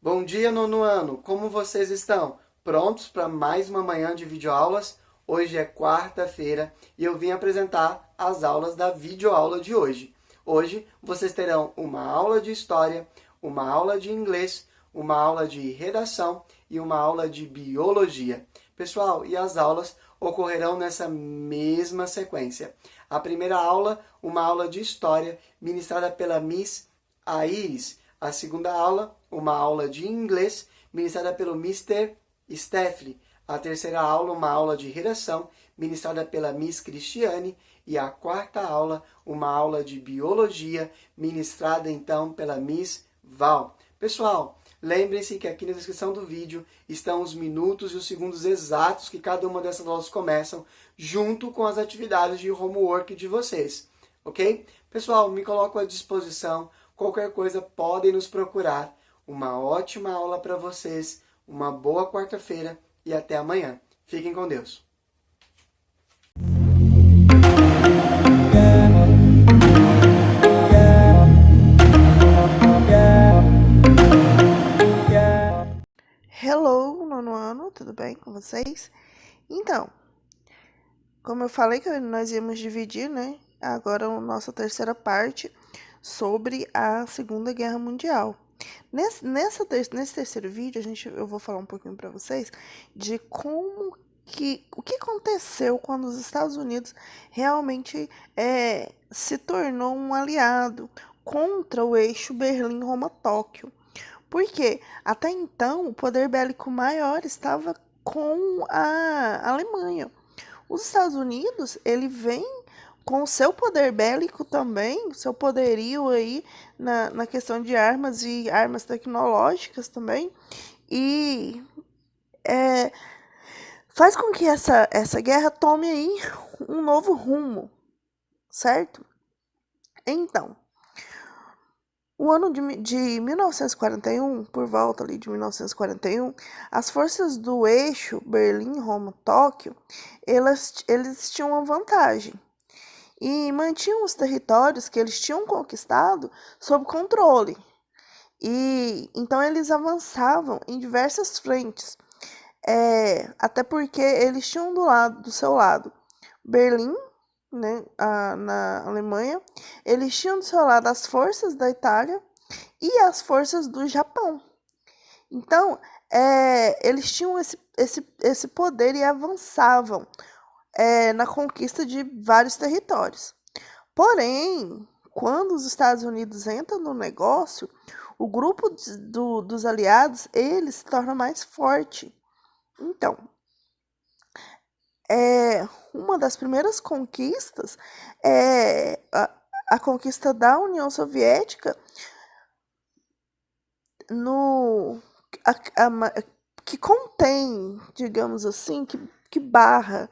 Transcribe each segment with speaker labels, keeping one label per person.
Speaker 1: Bom dia, nono ano! Como vocês estão? Prontos para mais uma manhã de videoaulas? Hoje é quarta-feira e eu vim apresentar as aulas da videoaula de hoje. Hoje vocês terão uma aula de história, uma aula de inglês, uma aula de redação e uma aula de biologia. Pessoal, e as aulas ocorrerão nessa mesma sequência. A primeira aula, uma aula de história, ministrada pela Miss Aires. A segunda aula, uma aula de inglês, ministrada pelo Mr. Steffley. A terceira aula, uma aula de redação, ministrada pela Miss Cristiane. E a quarta aula, uma aula de biologia, ministrada então pela Miss Val. Pessoal, lembrem-se que aqui na descrição do vídeo estão os minutos e os segundos exatos que cada uma dessas aulas começam, junto com as atividades de homework de vocês, ok? Pessoal, me coloco à disposição. Qualquer coisa, podem nos procurar. Uma ótima aula para vocês, uma boa quarta-feira e até amanhã. Fiquem com Deus.
Speaker 2: Hello, nono ano, tudo bem com vocês? Então, como eu falei que nós íamos dividir, né, agora a nossa terceira parte sobre a Segunda Guerra Mundial. Nesse terceiro vídeo, eu vou falar um pouquinho para vocês de o que aconteceu quando os Estados Unidos realmente se tornou um aliado contra o eixo Berlim-Roma-Tóquio. Porque até então o poder bélico maior estava com a Alemanha. Os Estados Unidos, ele vem com o seu poder bélico também, seu poderio aí na questão de armas e armas tecnológicas também, e faz com que essa guerra tome aí um novo rumo, certo? Então, o ano de 1941, por volta ali de 1941, as forças do eixo Berlim-Roma-Tóquio, eles tinham uma vantagem e mantinham os territórios que eles tinham conquistado sob controle. E então eles avançavam em diversas frentes, até porque eles tinham do seu lado Berlim, né, na Alemanha, eles tinham do seu lado as forças da Itália e as forças do Japão. Então, eles tinham esse poder e avançavam na conquista de vários territórios. Porém, quando os Estados Unidos entram no negócio, o grupo dos aliados, ele se torna mais forte. Então, uma das primeiras conquistas é a conquista da União Soviética no a, a, que contém, digamos assim, que barra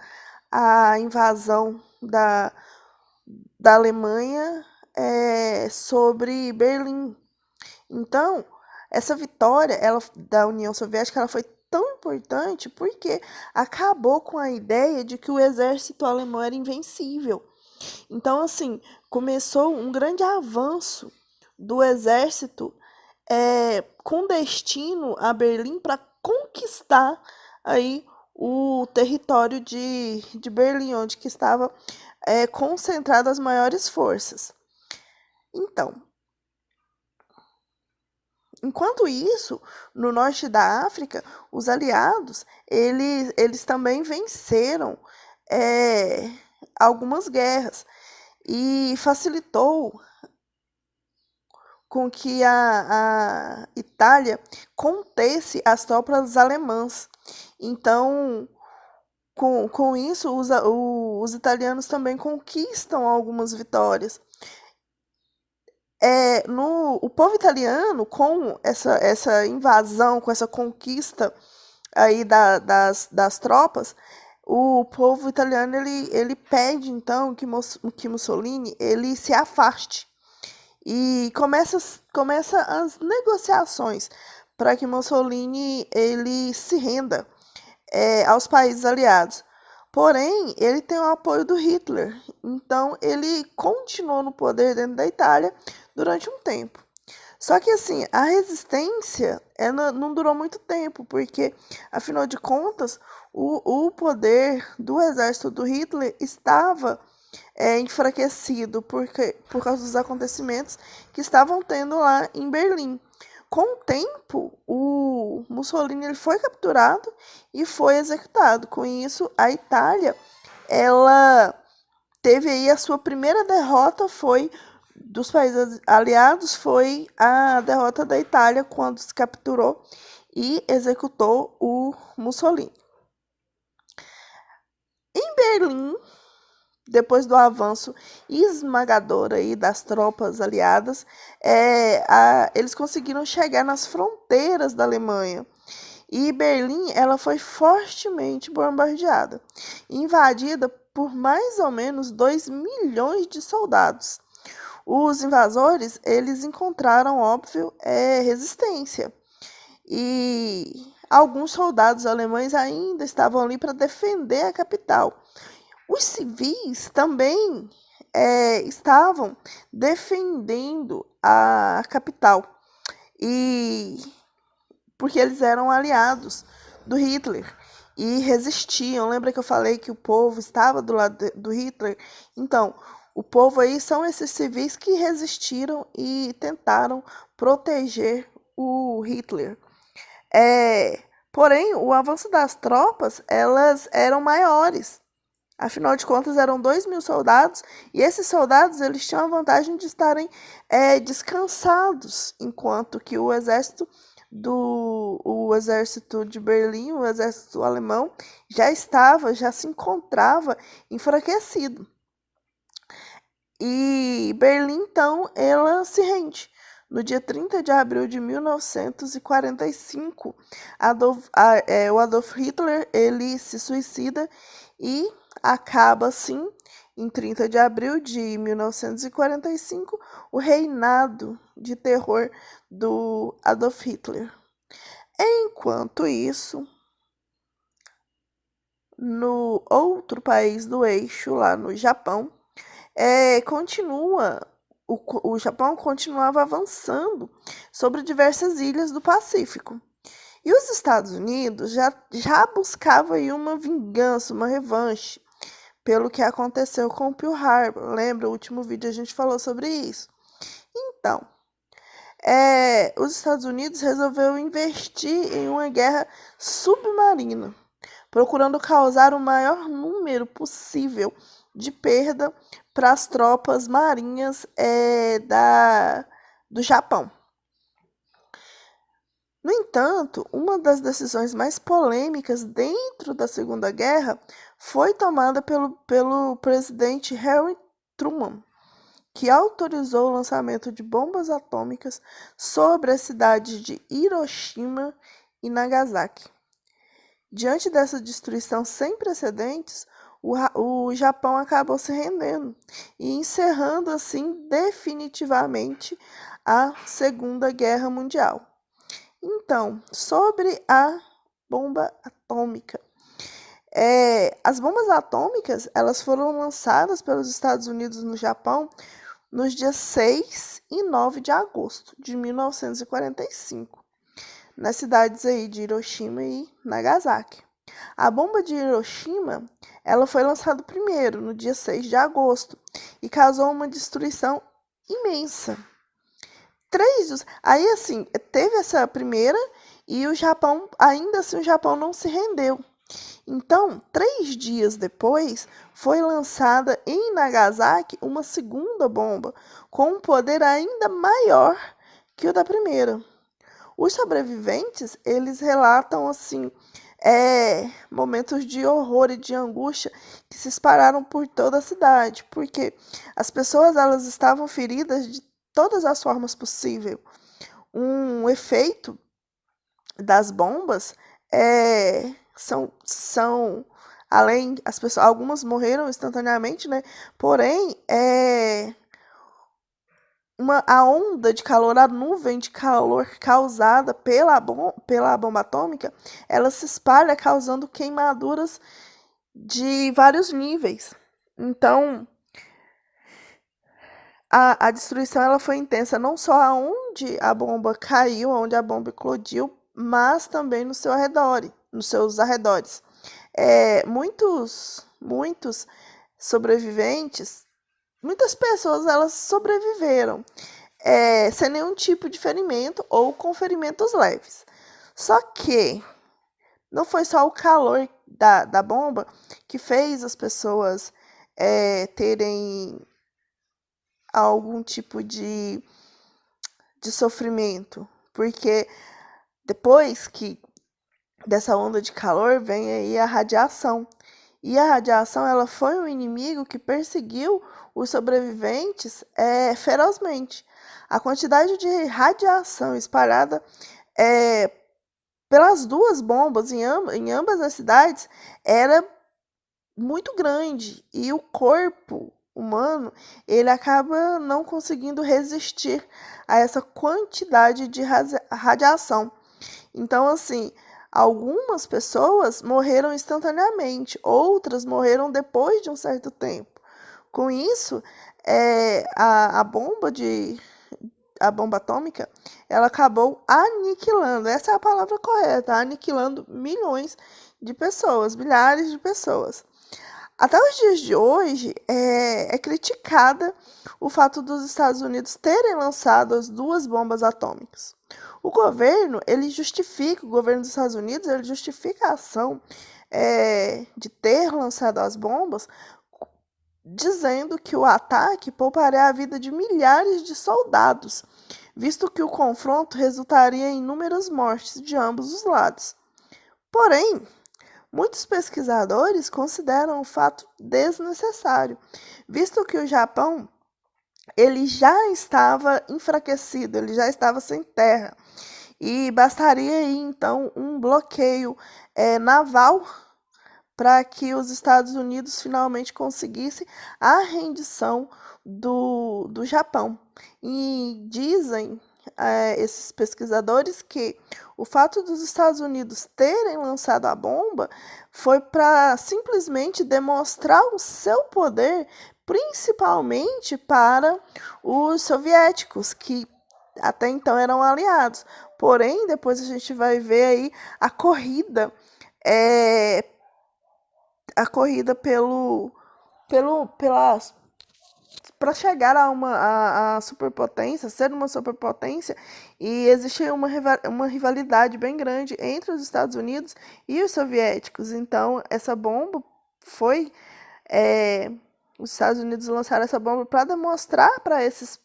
Speaker 2: a invasão da Alemanha sobre Berlim. Então, essa vitória da União Soviética ela foi tão importante porque acabou com a ideia de que o exército alemão era invencível. Então, assim, começou um grande avanço do exército com destino a Berlim para conquistar aí o território de Berlim, onde que estava concentrado as maiores forças. Então, enquanto isso, no norte da África, os aliados, eles também venceram algumas guerras e facilitou com que a Itália contesse as tropas alemãs. Então, com isso, os italianos também conquistam algumas vitórias. O povo italiano, com essa invasão, com essa conquista aí das tropas, o povo italiano ele pede então que Mussolini ele se afaste e começa as negociações para que Mussolini ele se renda aos países aliados. Porém, ele tem o apoio do Hitler, então ele continuou no poder dentro da Itália durante um tempo. Só que assim, a resistência não durou muito tempo, porque, afinal de contas, o poder do exército do Hitler estava enfraquecido por causa dos acontecimentos que estavam tendo lá em Berlim. Com o tempo, o Mussolini ele foi capturado e foi executado. Com isso, a Itália ela teve aí a sua primeira derrota foi dos países aliados foi a derrota da Itália quando se capturou e executou o Mussolini. Em Berlim, depois do avanço esmagador aí das tropas aliadas, eles conseguiram chegar nas fronteiras da Alemanha. E Berlim ela foi fortemente bombardeada, invadida por mais ou menos 2 milhões de soldados. Os invasores eles encontraram, óbvio, resistência. E alguns soldados alemães ainda estavam ali para defender a capital. Os civis também estavam defendendo a capital, e porque eles eram aliados do Hitler e resistiam. Lembra que eu falei que o povo estava do lado do Hitler? Então, o povo aí são esses civis que resistiram e tentaram proteger o Hitler. Porém, o avanço das tropas, elas eram maiores. Afinal de contas, eram 2.000 soldados, e esses soldados eles tinham a vantagem de estarem descansados, enquanto que o exército de Berlim, o exército alemão, já se encontrava enfraquecido. E Berlim, então, ela se rende. No dia 30 de abril de 1945, o Adolf Hitler ele se suicida e acaba, assim, em 30 de abril de 1945, o reinado de terror do Adolf Hitler. Enquanto isso, no outro país do eixo, lá no Japão, o Japão continuava avançando sobre diversas ilhas do Pacífico. E os Estados Unidos já buscavam aí uma vingança, uma revanche, pelo que aconteceu com o Pearl Harbor. Lembra? O último vídeo a gente falou sobre isso. Então, os Estados Unidos resolveu investir em uma guerra submarina, procurando causar o maior número possível de perda para as tropas marinhas do Japão. No entanto, uma das decisões mais polêmicas dentro da Segunda Guerra foi tomada pelo presidente Harry Truman, que autorizou o lançamento de bombas atômicas sobre as cidades de Hiroshima e Nagasaki. Diante dessa destruição sem precedentes, o Japão acabou se rendendo e encerrando assim definitivamente a Segunda Guerra Mundial. Então, sobre a bomba atômica. As bombas atômicas elas foram lançadas pelos Estados Unidos no Japão nos dias 6 e 9 de agosto de 1945, nas cidades aí de Hiroshima e Nagasaki. A bomba de Hiroshima ela foi lançada primeiro, no dia 6 de agosto, e causou uma destruição imensa. Aí, assim, teve essa primeira e o Japão, ainda assim, o Japão não se rendeu. Então, 3 dias depois, foi lançada em Nagasaki uma segunda bomba, com um poder ainda maior que o da primeira. Os sobreviventes, eles relatam, assim, momentos de horror e de angústia que se espalharam por toda a cidade, porque as pessoas, elas estavam feridas de todas as formas possíveis. Um efeito das bombas são além as pessoas, algumas morreram instantaneamente, né? Porém, a onda de calor, a nuvem de calor causada pela bomba atômica, ela se espalha causando queimaduras de vários níveis. Então, A destruição ela foi intensa não só aonde a bomba caiu, onde a bomba eclodiu, mas também no seu arredor, nos seus arredores. Muitos sobreviventes, muitas pessoas elas sobreviveram sem nenhum tipo de ferimento ou com ferimentos leves. Só que não foi só o calor da bomba que fez as pessoas terem algum tipo de sofrimento, porque depois que dessa onda de calor vem aí a radiação. E a radiação ela foi um inimigo que perseguiu os sobreviventes ferozmente. A quantidade de radiação espalhada pelas duas bombas em ambas as cidades era muito grande e o corpo humano ele acaba não conseguindo resistir a essa quantidade de radiação. Então, assim, algumas pessoas morreram instantaneamente, outras morreram depois de um certo tempo. Com isso, a bomba atômica, ela acabou aniquilando, essa é a palavra correta, aniquilando milhões de pessoas, milhares de pessoas. Até os dias de hoje, é criticada o fato dos Estados Unidos terem lançado as duas bombas atômicas. O governo dos Estados Unidos, ele justifica a ação de ter lançado as bombas, dizendo que o ataque pouparia a vida de milhares de soldados, visto que o confronto resultaria em inúmeras mortes de ambos os lados. Porém, muitos pesquisadores consideram o fato desnecessário, visto que o Japão ele já estava enfraquecido, ele já estava sem terra, e bastaria aí, então um bloqueio naval para que os Estados Unidos finalmente conseguissem a rendição do Japão. E dizem esses pesquisadores que o fato dos Estados Unidos terem lançado a bomba foi para simplesmente demonstrar o seu poder, principalmente para os soviéticos, que até então eram aliados. Porém, depois a gente vai ver aí a corrida é, pelas para chegar a superpotência, ser uma superpotência, e existia uma rivalidade bem grande entre os Estados Unidos e os soviéticos. Então, essa bomba foi. Os Estados Unidos lançaram essa bomba para demonstrar para esses,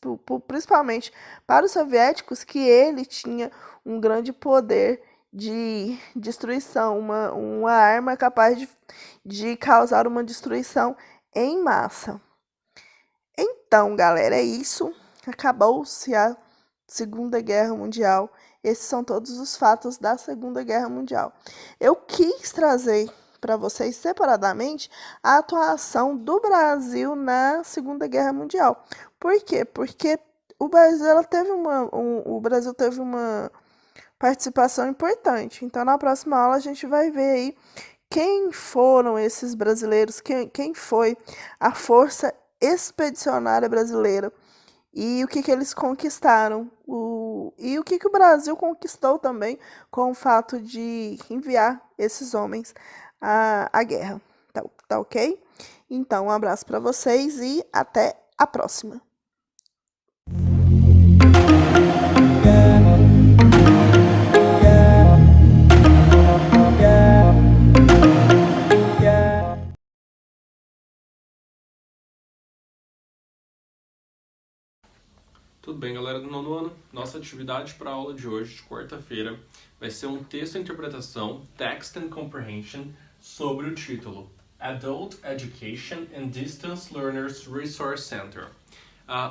Speaker 2: principalmente para os soviéticos, que ele tinha um grande poder de destruição, uma arma capaz de causar uma destruição em massa. Então, galera, é isso. Acabou-se a Segunda Guerra Mundial. Esses são todos os fatos da Segunda Guerra Mundial. Eu quis trazer para vocês separadamente a atuação do Brasil na Segunda Guerra Mundial. Por quê? Porque o Brasil teve uma participação importante. Então, na próxima aula, a gente vai ver aí quem foram esses brasileiros, quem foi a Força Expedicionária Brasileira e o que eles conquistaram, e o que o Brasil conquistou também com o fato de enviar esses homens à guerra. Tá ok? Então, um abraço para vocês e até a próxima.
Speaker 3: Tudo bem, galera do nono ano? Nossa atividade para a aula de hoje, de quarta-feira, vai ser um texto e interpretação, Text and Comprehension, sobre o título Adult Education and Distance Learners Resource Center.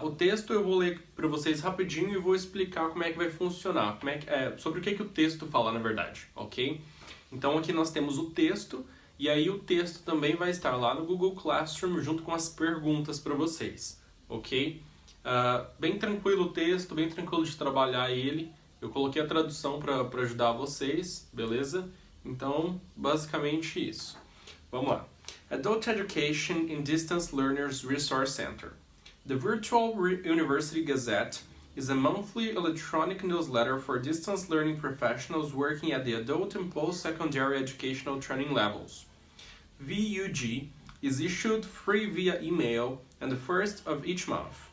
Speaker 3: O texto eu vou ler para vocês rapidinho e vou explicar como é que vai funcionar, sobre o que o texto fala, na verdade, ok? Então aqui nós temos o texto, e aí o texto também vai estar lá no Google Classroom junto com as perguntas para vocês, ok? Bem tranquilo o texto, bem tranquilo de trabalhar ele. Eu coloquei a tradução para ajudar vocês, beleza? Então, basicamente isso. Vamos lá. Adult Education in Distance Learners Resource Center. The Virtual University Gazette is a monthly electronic newsletter for distance learning professionals working at the adult and post-secondary educational training levels. VUG is issued free via email and the first of each month.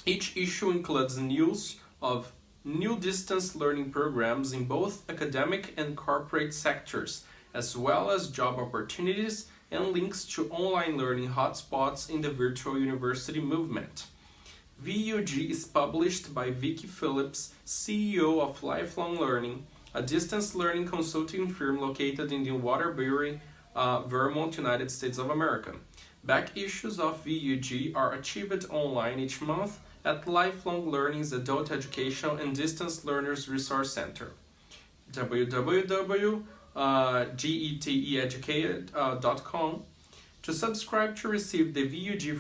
Speaker 3: Each issue includes news of new distance learning programs in both academic and corporate sectors, as well as job opportunities and links to online learning hotspots in the virtual university movement. VUG is published by Vicky Phillips, CEO of Lifelong Learning, a distance learning consulting firm located in Waterbury, Vermont, United States of America. Back issues of VUG are achieved online each month at Lifelong Learning's Adult Educational and Distance Learners Resource Center. www.geteeducated.com. To subscribe to receive the VUG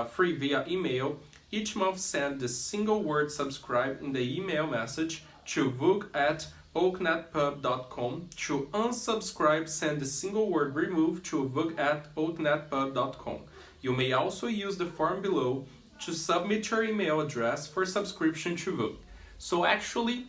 Speaker 3: free via email, each month send the single word subscribe in the email message to vug@oaknetpub.com. To unsubscribe, send the single word remove to vug@oaknetpub.com. You may also use the form below to submit your email address for subscription to VUG. So actually,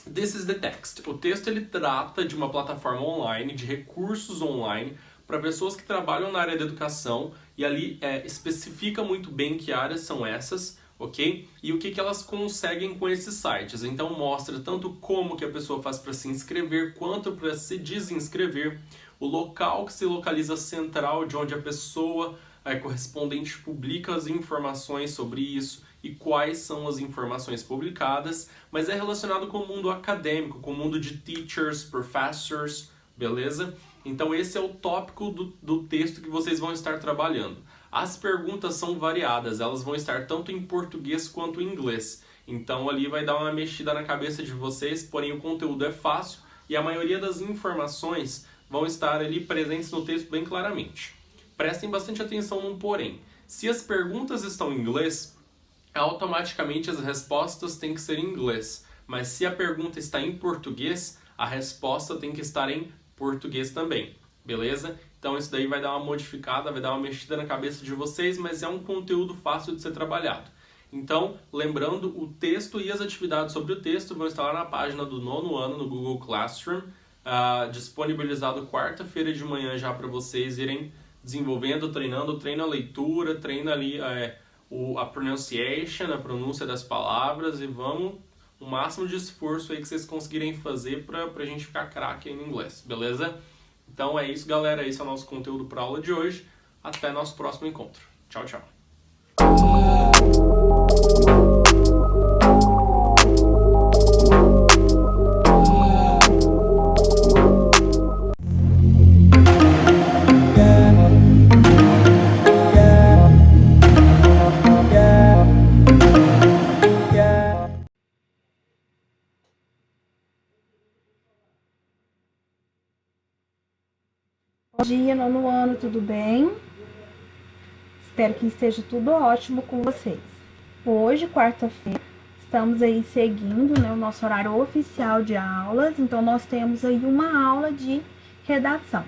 Speaker 3: this is the text. O texto ele trata de uma plataforma online, de recursos online, para pessoas que trabalham na área da educação, e ali especifica muito bem que áreas são essas, ok? E o que elas conseguem com esses sites. Então mostra tanto como que a pessoa faz para se inscrever, quanto para se desinscrever, o local que se localiza central de onde a pessoa correspondente publica as informações sobre isso e quais são as informações publicadas, mas é relacionado com o mundo acadêmico, com o mundo de teachers, professors, beleza? Então esse é o tópico do texto que vocês vão estar trabalhando. As perguntas são variadas, elas vão estar tanto em português quanto em inglês. Então ali vai dar uma mexida na cabeça de vocês, porém o conteúdo é fácil e a maioria das informações vão estar ali presentes no texto bem claramente. Prestem bastante atenção num porém. Se as perguntas estão em inglês, automaticamente as respostas têm que ser em inglês. Mas se a pergunta está em português, a resposta tem que estar em português também. Beleza? Então isso daí vai dar uma modificada, vai dar uma mexida na cabeça de vocês, mas é um conteúdo fácil de ser trabalhado. Então, lembrando, o texto e as atividades sobre o texto vão estar lá na página do 9º ano no Google Classroom, disponibilizado quarta-feira de manhã já para vocês irem desenvolvendo, treinando, treina a leitura, treina ali a pronunciation, a pronúncia das palavras, e vamos o máximo de esforço aí que vocês conseguirem fazer pra gente ficar craque aí no inglês, beleza? Então é isso, galera, esse é o nosso conteúdo para a aula de hoje. Até nosso próximo encontro. Tchau, tchau.
Speaker 4: Bom dia, 9º ano, tudo bem? Espero que esteja tudo ótimo com vocês. Hoje, quarta-feira, estamos aí seguindo, né, o nosso horário oficial de aulas, então nós temos aí uma aula de redação.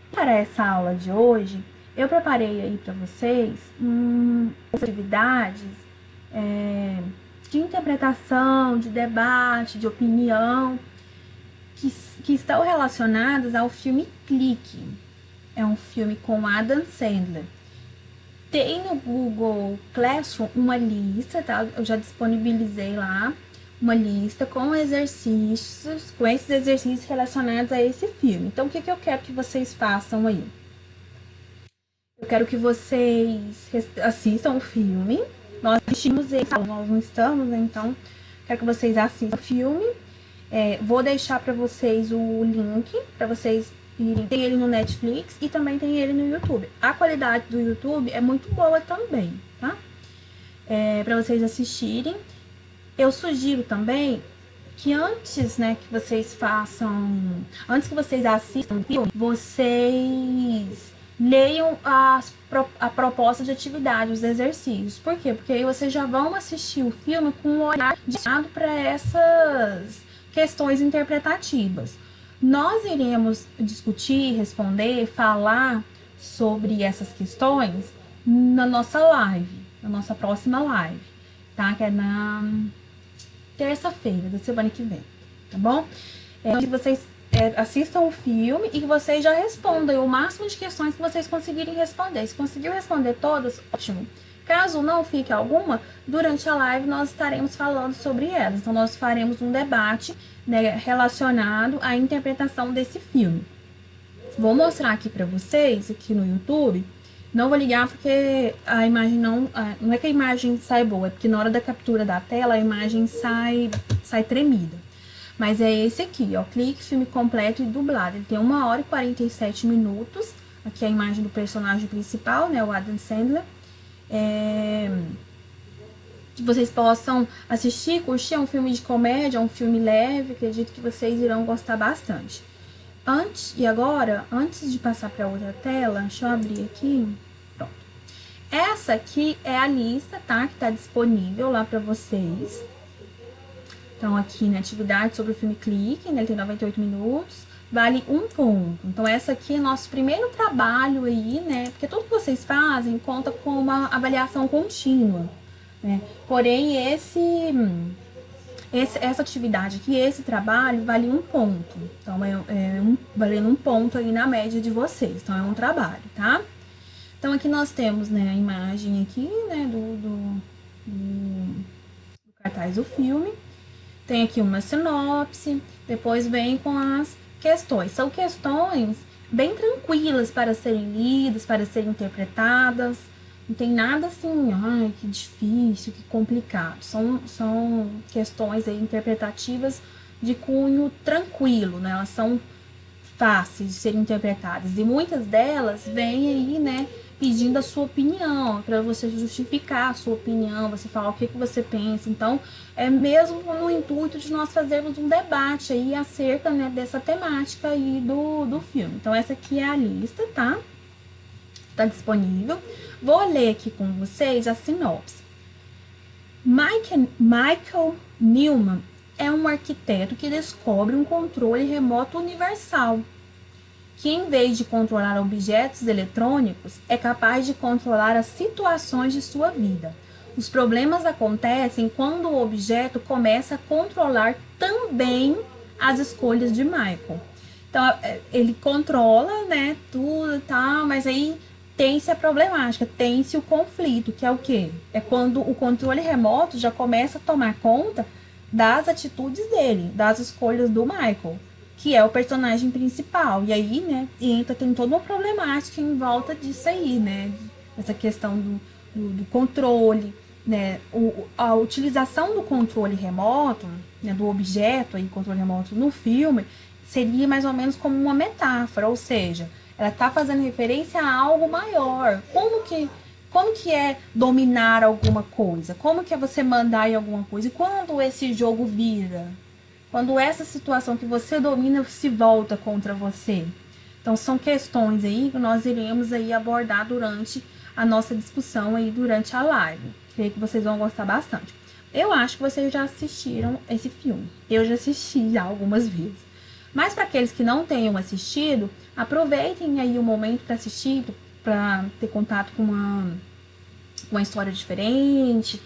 Speaker 4: Para essa aula de hoje, eu preparei aí para vocês atividades de interpretação, de debate, de opinião, que estão relacionadas ao filme Clique. É um filme com Adam Sandler. Tem no Google Classroom uma lista, tá? Eu já disponibilizei lá uma lista com exercícios, com esses exercícios relacionados a esse filme. Então, o que eu quero que vocês façam aí? Eu quero que vocês assistam o filme. Nós assistimos esse, nós não estamos, né? Então, quero que vocês assistam o filme. Vou deixar para vocês o link, para vocês irem. Tem ele no Netflix e também tem ele no YouTube. A qualidade do YouTube é muito boa também, tá? Para vocês assistirem. Eu sugiro também que antes, né, que vocês façam, antes que vocês assistam o filme, vocês leiam a proposta de atividade, os exercícios. Por quê? Porque aí vocês já vão assistir o filme com um olhar direcionado para essas questões interpretativas. Nós iremos discutir, responder, falar sobre essas questões na nossa live. a nossa próxima live, tá? Que é na terça-feira da semana que vem, tá bom? Que vocês assistam o filme e que vocês já respondam o máximo de questões que vocês conseguirem responder. Se conseguiu responder todas, ótimo. Caso não fique alguma, durante a live nós estaremos falando sobre elas. Então, nós faremos um debate, né, relacionado à interpretação desse filme. Vou mostrar aqui pra vocês, aqui no YouTube. Não vou ligar porque a imagem não é que a imagem sai boa, é porque na hora da captura da tela a imagem sai tremida. Mas é esse aqui, ó, Clique, filme completo e dublado. Ele tem 1 hora e 47 minutos. Aqui é a imagem do personagem principal, né, o Adam Sandler. Que vocês possam assistir, curtir, é um filme de comédia, é um filme leve, acredito que vocês irão gostar bastante. Antes de passar para outra tela, deixa eu abrir aqui. Pronto. Essa aqui é a lista, tá? Que tá disponível lá para vocês. Então, aqui na atividade sobre o filme Clique, né? Ele tem 98 minutos, vale 1 ponto. Então, essa aqui é nosso primeiro trabalho aí, né? Porque tudo que vocês fazem conta com uma avaliação contínua, né? Porém, essa atividade aqui, esse trabalho, vale 1 ponto. Então, valendo 1 ponto aí na média de vocês. Então, é um trabalho, tá? Então, aqui nós temos, né, a imagem aqui, né, do cartaz do filme. Tem aqui uma sinopse, depois vem com as questões. São questões bem tranquilas para serem lidas, para serem interpretadas. Não tem nada assim, ai, que difícil, que complicado. São questões aí interpretativas de cunho tranquilo, né? Elas são fáceis de serem interpretadas. E muitas delas vêm aí, né, pedindo a sua opinião, para você justificar a sua opinião, você falar o que você pensa. Então, é mesmo no intuito de nós fazermos um debate aí acerca, né, dessa temática aí do filme. Então, essa aqui é a lista, tá? Tá disponível. Vou ler aqui com vocês a sinopse. Michael Newman é um arquiteto que descobre um controle remoto universal, que em vez de controlar objetos eletrônicos, é capaz de controlar as situações de sua vida. Os problemas acontecem quando o objeto começa a controlar também as escolhas de Michael. Então, ele controla, né, tudo e tal, mas aí tem-se a problemática, tem-se o conflito, que é o quê? É quando o controle remoto já começa a tomar conta das atitudes dele, das escolhas do Michael, que é o personagem principal. E aí, né, tem toda uma problemática em volta disso aí, né? Essa questão do controle, né? A utilização do controle remoto, né, do objeto aí, controle remoto no filme, seria mais ou menos como uma metáfora, ou seja, ela está fazendo referência a algo maior. Como que é dominar alguma coisa? Como que é você mandar em alguma coisa? E quando esse jogo vira? Quando essa situação que você domina se volta contra você? Então, são questões aí que nós iremos aí abordar durante a nossa discussão aí durante a live. Creio que vocês vão gostar bastante. Eu acho que vocês já assistiram esse filme. Eu já assisti já algumas vezes. Mas para aqueles que não tenham assistido, aproveitem aí o momento para assistir, para ter contato com uma história diferente,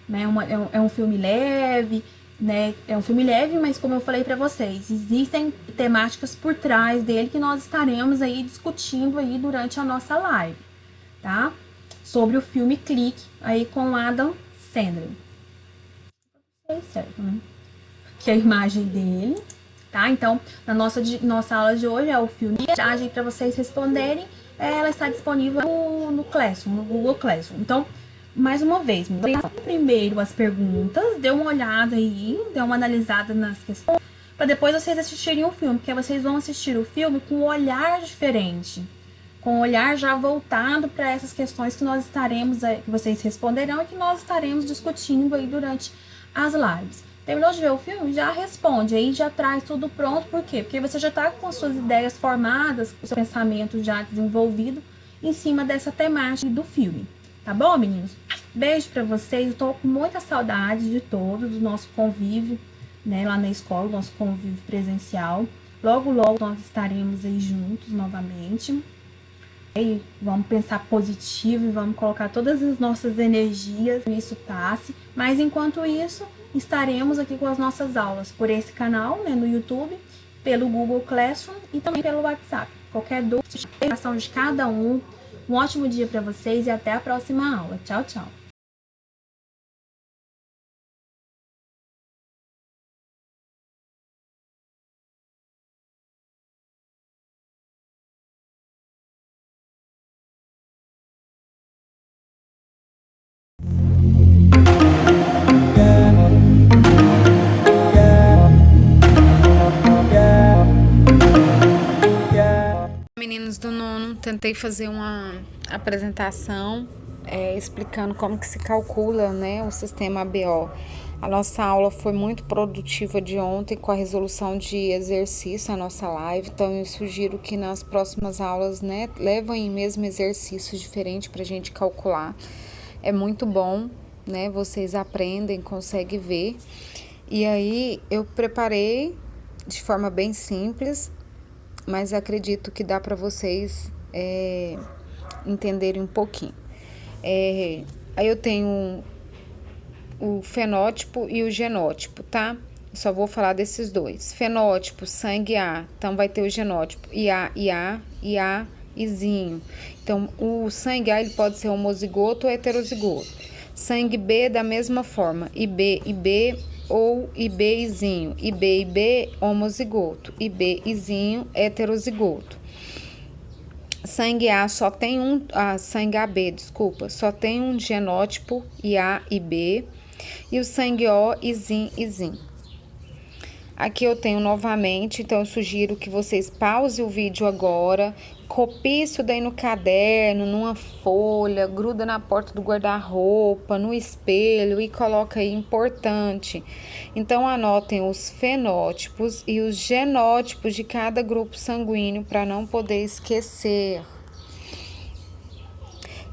Speaker 4: né? É um filme leve, né? É um filme leve, mas como eu falei para vocês, existem temáticas por trás dele que nós estaremos aí discutindo aí durante a nossa live, tá? Sobre o filme Clique, aí com Adam Sandler. Certo, né? Que é a imagem dele, tá? Então, na nossa aula de hoje é o filme para vocês responderem. Ela está disponível no Classroom, no Google Classroom. Então, mais uma vez, primeiro as perguntas, dê uma olhada aí, dê uma analisada nas questões, para depois vocês assistirem o filme, porque vocês vão assistir o filme com um olhar diferente, com um olhar já voltado para essas questões que nós estaremos, que vocês responderão e que nós estaremos discutindo aí durante as lives. Terminou de ver o filme? Já responde, aí já traz tudo pronto, por quê? Porque você já está com as suas ideias formadas, o seu pensamento já desenvolvido em cima dessa temática do filme. Tá bom, meninos? Beijo pra vocês. Eu tô com muita saudade de todos, do nosso convívio, né, lá na escola, nosso convívio presencial. Logo, logo nós estaremos aí juntos novamente. E vamos pensar positivo e vamos colocar todas as nossas energias, isso passe. Mas enquanto isso, estaremos aqui com as nossas aulas por esse canal, né, no YouTube, pelo Google Classroom e também pelo WhatsApp. Qualquer dúvida, informação de cada um ótimo dia para vocês e até a próxima aula. Tchau, tchau!
Speaker 5: Meninos do nono, tentei fazer uma apresentação explicando como que se calcula, né, o sistema ABO. A nossa aula foi muito produtiva de ontem com a resolução de exercício, a nossa live, então eu sugiro que nas próximas aulas, né, levem mesmo exercícios diferentes para a gente calcular. É muito bom, né, vocês aprendem, conseguem ver. E aí eu preparei de forma bem simples, mas acredito que dá para vocês entenderem um pouquinho. Aí eu tenho o fenótipo e o genótipo, tá? Só vou falar desses dois. Fenótipo, sangue A, então vai ter o genótipo IA, IA, IA, Izinho. Então, o sangue A ele pode ser homozigoto ou heterozigoto. Sangue B da mesma forma, IB, IB ou IB, Izinho. IB, IB, homozigoto. IB, Izinho, heterozigoto. Sangue A só tem sangue AB, desculpa, só tem um genótipo IA e B, e o sangue O, Izin, Izin. Aqui eu tenho novamente, então eu sugiro que vocês pausem o vídeo agora, copie isso daí no caderno, numa folha, gruda na porta do guarda-roupa, no espelho e coloca aí importante. Então anotem os fenótipos e os genótipos de cada grupo sanguíneo para não poder esquecer.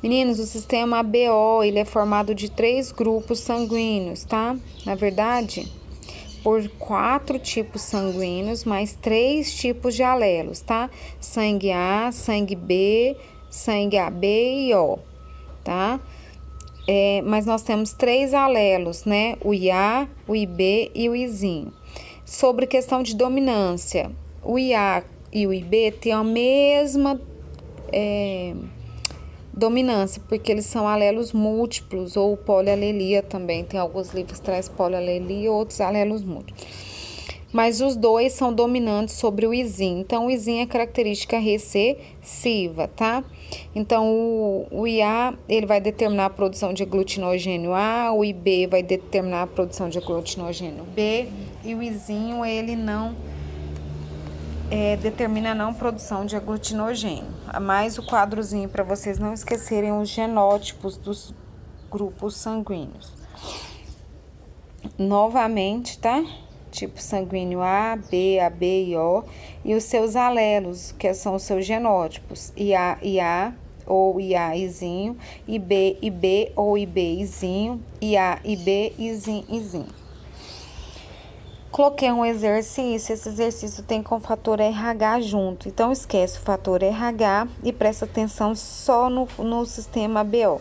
Speaker 5: Meninos, o sistema ABO, ele é formado de 3 grupos sanguíneos, tá? Na verdade, por 4 tipos sanguíneos, mais 3 tipos de alelos, tá? Sangue A, sangue B, sangue AB e O, tá? Mas nós temos 3 alelos, né? O IA, o IB e o Izinho. Sobre questão de dominância, o IA e o IB têm a mesma dominância, porque eles são alelos múltiplos ou polialelia também. Tem alguns livros que traz polialelia, outros alelos múltiplos. Mas os dois são dominantes sobre o Izin. Então, o Izin é característica recessiva, tá? Então, o IA, ele vai determinar a produção de aglutinogênio A, o IB vai determinar a produção de aglutinogênio B, e o Izinho, ele não determina a não produção de aglutinogênio. Mais o quadrozinho para vocês não esquecerem os genótipos dos grupos sanguíneos. Novamente, tá? Tipo sanguíneo A, B, AB e O. E os seus alelos, que são os seus genótipos. IA, IA ou IA, Izinho. IB, IB ou IB, Izinho. IA, IB, Izin, Izinho. Coloquei um exercício, esse exercício tem com o fator RH junto, então esquece o fator RH e presta atenção só no sistema BO.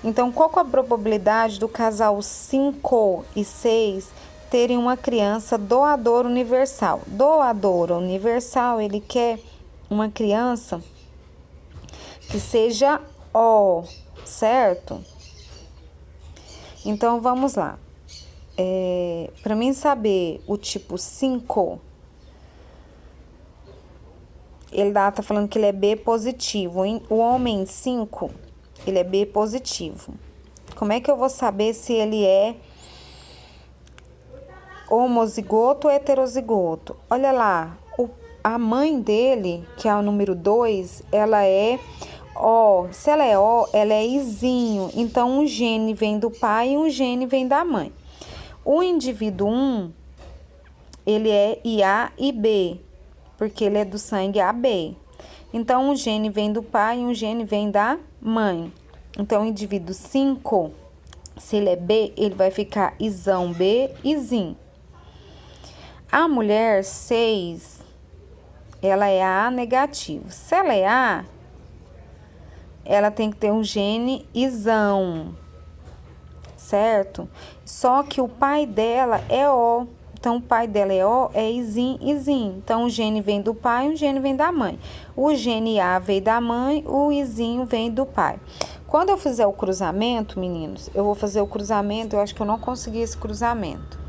Speaker 5: Então, qual que é a probabilidade do casal 5 e 6 terem uma criança doadora universal? Doadora universal, ele quer uma criança que seja O, certo? Então, vamos lá. Para mim saber o tipo 5, ele tá falando que ele é B positivo. O homem 5, ele é B positivo. Como é que eu vou saber se ele é homozigoto ou heterozigoto? Olha lá, a mãe dele, que é o número 2, ela é O. Se ela é O, ela é Izinho. Então, um gene vem do pai e um gene vem da mãe. O indivíduo 1, ele é IA e B, porque ele é do sangue AB. Então, um gene vem do pai e um gene vem da mãe. Então, o indivíduo 5, se ele é B, ele vai ficar Izão B, Izin. A mulher 6, ela é A negativo. Se ela é A, ela tem que ter um gene isão, certo? Só que o pai dela é O. Então, o pai dela é O, é isim, isim. Então, o gene vem do pai, o gene vem da mãe. O gene A vem da mãe, o isinho vem do pai. Quando eu fizer o cruzamento, meninos, eu vou fazer o cruzamento, eu acho que eu não consegui esse cruzamento.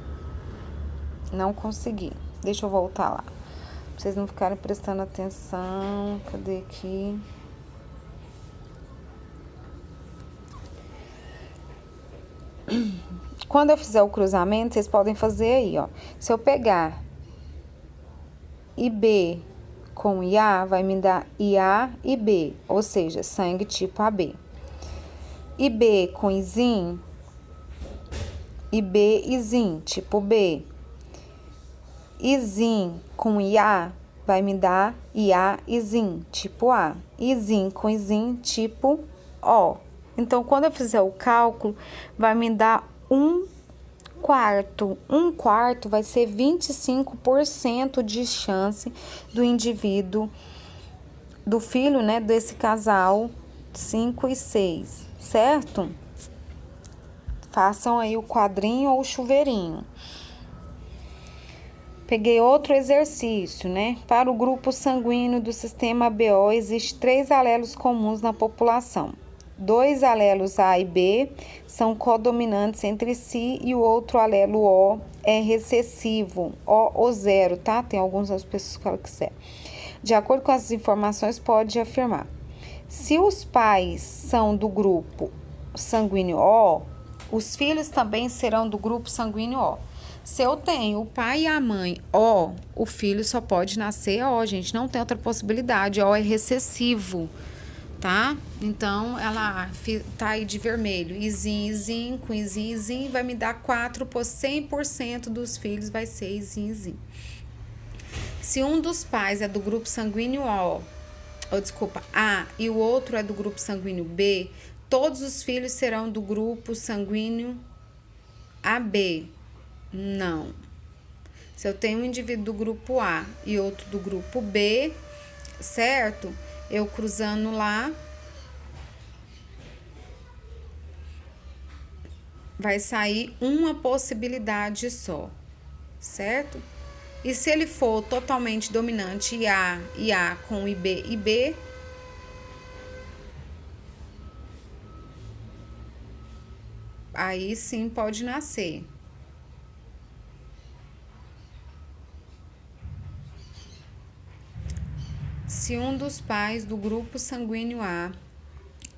Speaker 5: Não consegui. Deixa eu voltar lá. Pra vocês não ficarem prestando atenção. Cadê aqui? Quando eu fizer o cruzamento, vocês podem fazer aí, ó. Se eu pegar IB com IA, vai me dar IA e B, ou seja, sangue tipo AB. IB com isim, IB isim, tipo B. Isim com IA vai me dar IA isim, tipo A. Isim com isim, tipo O. Então, quando eu fizer o cálculo, vai me dar 1/4. 1/4 vai ser 25% de chance do indivíduo, do filho, né, desse casal 5 e 6, certo? Façam aí o quadrinho ou o chuveirinho. Peguei outro exercício, né? Para o grupo sanguíneo do sistema BO, existem 3 alelos comuns na população. 2 alelos A e B são codominantes entre si e o outro alelo O é recessivo, O ou 0, tá? Tem algumas pessoas que falam que é. De acordo com as informações, pode afirmar. Se os pais são do grupo sanguíneo O, os filhos também serão do grupo sanguíneo O. Se eu tenho o pai e a mãe O, o filho só pode nascer O, gente. Não tem outra possibilidade. O é recessivo, tá? Então, ela tá aí de vermelho. Isim, isim, com isim, isim, vai me dar 4 por 100% dos filhos vai ser isim, isim. Se um dos pais é do grupo sanguíneo A, e o outro é do grupo sanguíneo B, todos os filhos serão do grupo sanguíneo AB. Não. Se eu tenho um indivíduo do grupo A e outro do grupo B, certo? Eu cruzando lá, vai sair uma possibilidade só, certo? E se ele for totalmente dominante IA com IB e B, aí sim pode nascer. Se um dos pais do grupo sanguíneo A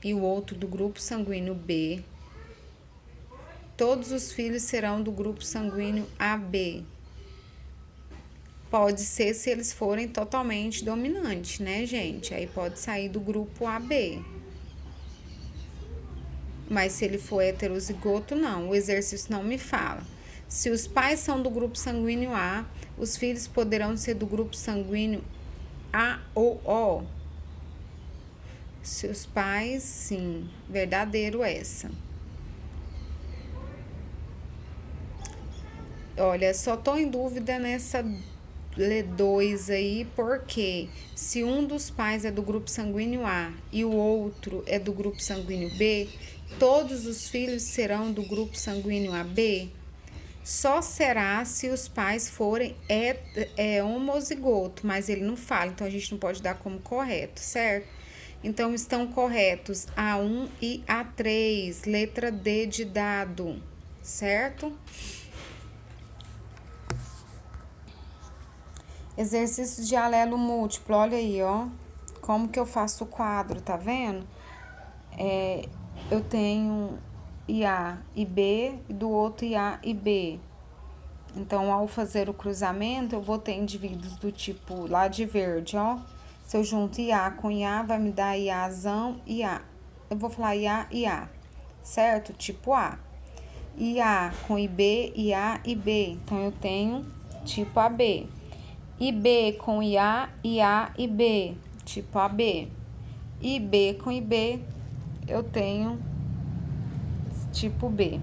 Speaker 5: e o outro do grupo sanguíneo B, todos os filhos serão do grupo sanguíneo AB. Pode ser se eles forem totalmente dominantes, né, gente? Aí pode sair do grupo AB. Mas se ele for heterozigoto, não. O exercício não me fala. Se os pais são do grupo sanguíneo A, os filhos poderão ser do grupo sanguíneo A ou O. Se os pais, sim. Verdadeiro essa. Olha, só tô em dúvida nessa L2 aí, porque se um dos pais é do grupo sanguíneo A e o outro é do grupo sanguíneo B, todos os filhos serão do grupo sanguíneo AB? Só será se os pais forem homozigoto, mas ele não fala, então a gente não pode dar como correto, certo? Então, estão corretos A1 e A3, letra D de dado, certo? Exercício de alelo múltiplo, olha aí, ó. Como que eu faço o quadro, tá vendo? Eu tenho IA e B e do outro IA e B. Então, ao fazer o cruzamento, eu vou ter indivíduos do tipo lá de verde, ó. Se eu junto IA com IA, vai me dar IAzão e A. Eu vou falar IA e A, certo? Tipo A. IA com IB, IA e B. Então, eu tenho tipo AB. IB com IA e B, tipo AB. IB com IB, eu tenho tipo B.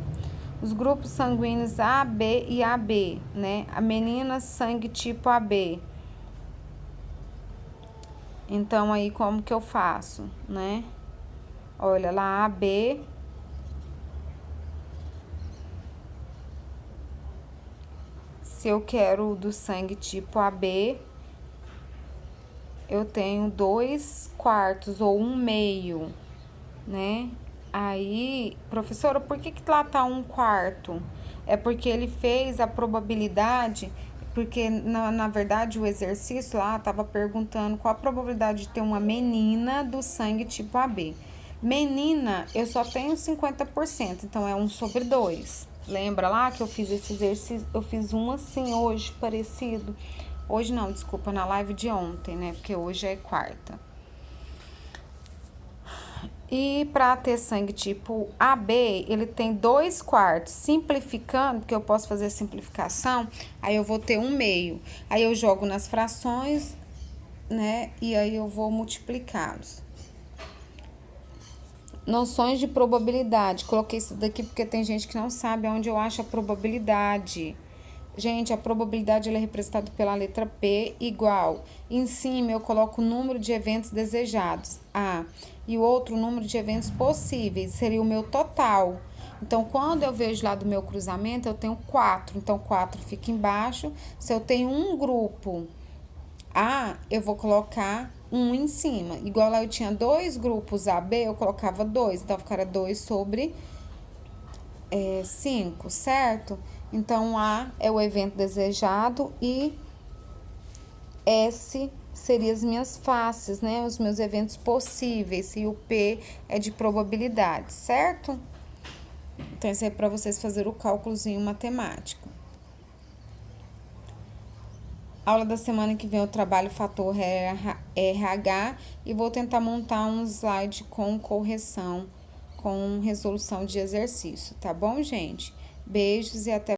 Speaker 5: Os grupos sanguíneos AB e AB, né? A menina, sangue tipo AB. Então, aí, como que eu faço, né? Olha lá, AB. Se eu quero do sangue tipo AB, eu tenho 2/4 ou 1/2, né? Aí, professora, por que lá tá 1/4? É porque ele fez a probabilidade, porque na verdade o exercício lá tava perguntando qual a probabilidade de ter uma menina do sangue tipo AB. Menina, eu só tenho 50%, então é 1/2. Lembra lá que eu fiz esse exercício? Eu fiz um assim hoje, parecido. Hoje não, desculpa, na live de ontem, né? Porque hoje é quarta. E para ter sangue tipo AB, ele tem 2/4. Simplificando, porque eu posso fazer simplificação, aí eu vou ter 1/2. Aí eu jogo nas frações, né? E aí eu vou multiplicá-los. Noções de probabilidade. Coloquei isso daqui porque tem gente que não sabe onde eu acho a probabilidade. Gente, a probabilidade ela é representada pela letra P igual. Em cima eu coloco o número de eventos desejados, A. E o outro número de eventos possíveis, seria o meu total. Então, quando eu vejo lá do meu cruzamento, eu tenho 4. Então, 4 fica embaixo. Se eu tenho um grupo A, eu vou colocar 1 em cima. Igual lá eu tinha 2 grupos AB, eu colocava 2. Então, ficaria 2/5, certo? Então, A é o evento desejado e S seriam as minhas faces, né? Os meus eventos possíveis. E o P é de probabilidade, certo? Então, isso é para vocês fazerem o cálculozinho matemático. Aula da semana que vem eu trabalho o fator RH e vou tentar montar um slide com correção, com resolução de exercício, tá bom, gente? Beijos e até